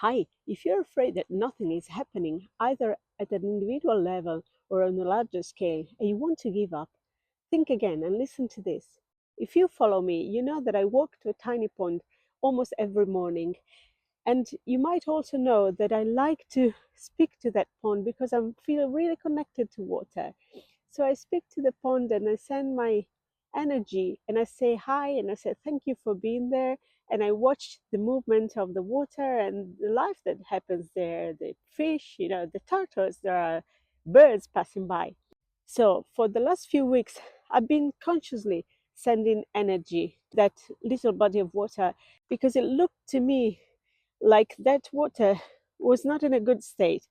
Hi, if you're afraid that nothing is happening, either at an individual level or on a larger scale, and you want to give up, think again and listen to this. If you follow me, you know that I walk to a tiny pond almost every morning. And you might also know that I like to speak to that pond because I feel really connected to water. So I speak to the pond and I send my energy and I say hi and I say thank you for being there. And I watch the movement of the water and the life that happens there, the fish, the turtles, there are birds passing by. So for the last few weeks, I've been consciously sending energy to that little body of water because it looked to me like that water was not in a good state.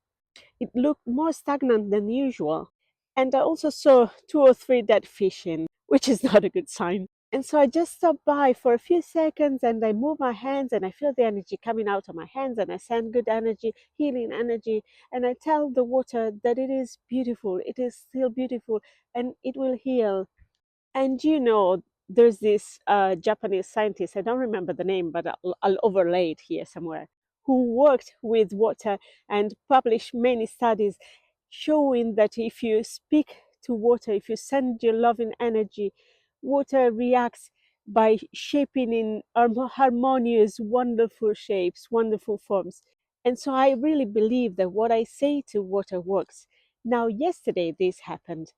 It looked more stagnant than usual. And I also saw two or three dead fish in, which is not a good sign. And so I just stopped by for a few seconds and I move my hands and I feel the energy coming out of my hands and I send good energy, healing energy. And I tell the water that it is beautiful, it is still beautiful and it will heal. And there's this Japanese scientist, I don't remember the name, but I'll overlay it here somewhere, who worked with water and published many studies showing that if you speak to water, if you send your loving energy, water reacts by shaping in harmonious, wonderful shapes, wonderful forms. And so I really believe that what I say to water works. Now, yesterday, this happened.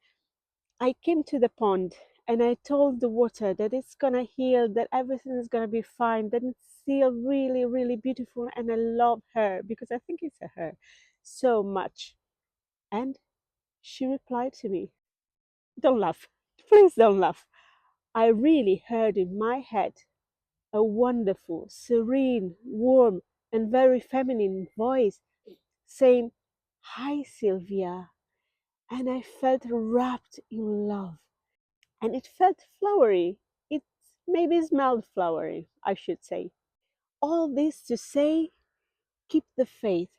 I came to the pond and I told the water that it's gonna heal, that everything is gonna be fine, that it's still really, really beautiful, and I love her because I think it's a her so much. And she replied to me, "Don't laugh, please don't laugh." I really heard in my head a wonderful, serene, warm, and very feminine voice saying, "Hi, Sylvia." And I felt wrapped in love. And it felt flowery. It maybe smelled flowery, I should say. All this to say, keep the faith,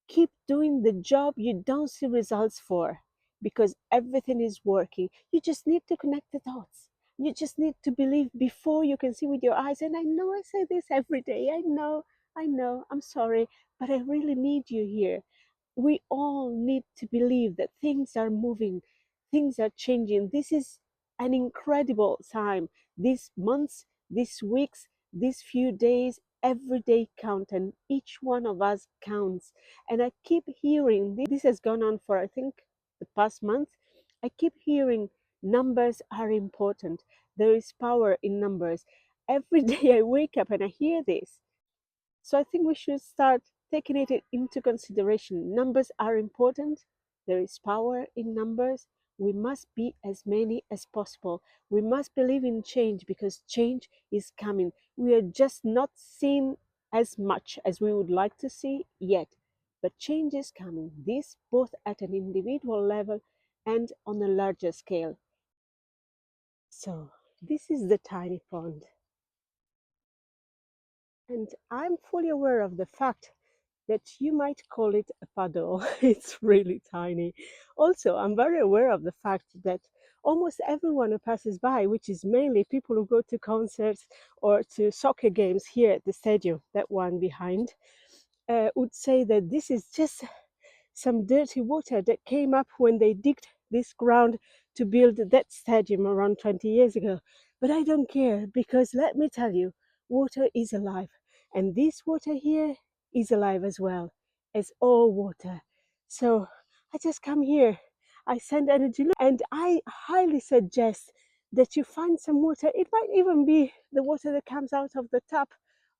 keep doing the job you don't see results for, because everything is working. You just need to connect the dots. You just need to believe before you can see with your eyes. And I know I say this every day. I know, I'm sorry, but I really need you here. We all need to believe that things are moving, things are changing. This is an incredible time. These months, these weeks, these few days, every day count, and each one of us counts. And I keep hearing this has gone on for, I think, the past month. I keep hearing numbers are important. There is power in numbers. Every day I wake up and I hear this. So I think we should start taking it into consideration. Numbers are important. There is power in numbers. We must be as many as possible. We must believe in change because change is coming. We are just not seeing as much as we would like to see yet. But change is coming, this both at an individual level and on a larger scale. So, this is the tiny pond. And I'm fully aware of the fact that you might call it a puddle. It's really tiny. Also, I'm very aware of the fact that almost everyone who passes by, which is mainly people who go to concerts or to soccer games here at the stadium, that one behind, would say that this is just some dirty water that came up when they digged this ground to build that stadium around 20 years ago. But I don't care because let me tell you, water is alive. And this water here is alive as well as all water. So I just come here, I send energy, and I highly suggest that you find some water. It might even be the water that comes out of the tap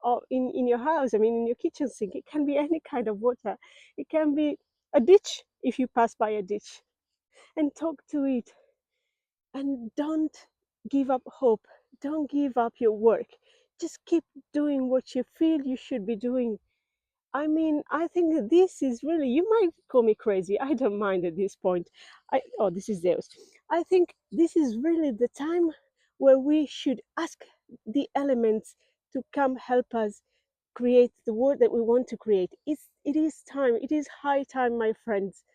or in your house, I mean, in your kitchen sink. It can be any kind of water. It can be a ditch if you pass by a ditch, and talk to it. And don't give up hope. Don't give up your work. Just keep doing what you feel you should be doing. I mean, I think that this is really, you might call me crazy. I don't mind at this point. Oh, this is Zeus. I think this is really the time where we should ask the elements to come help us create the world that we want to create. It is time, it is high time, my friends.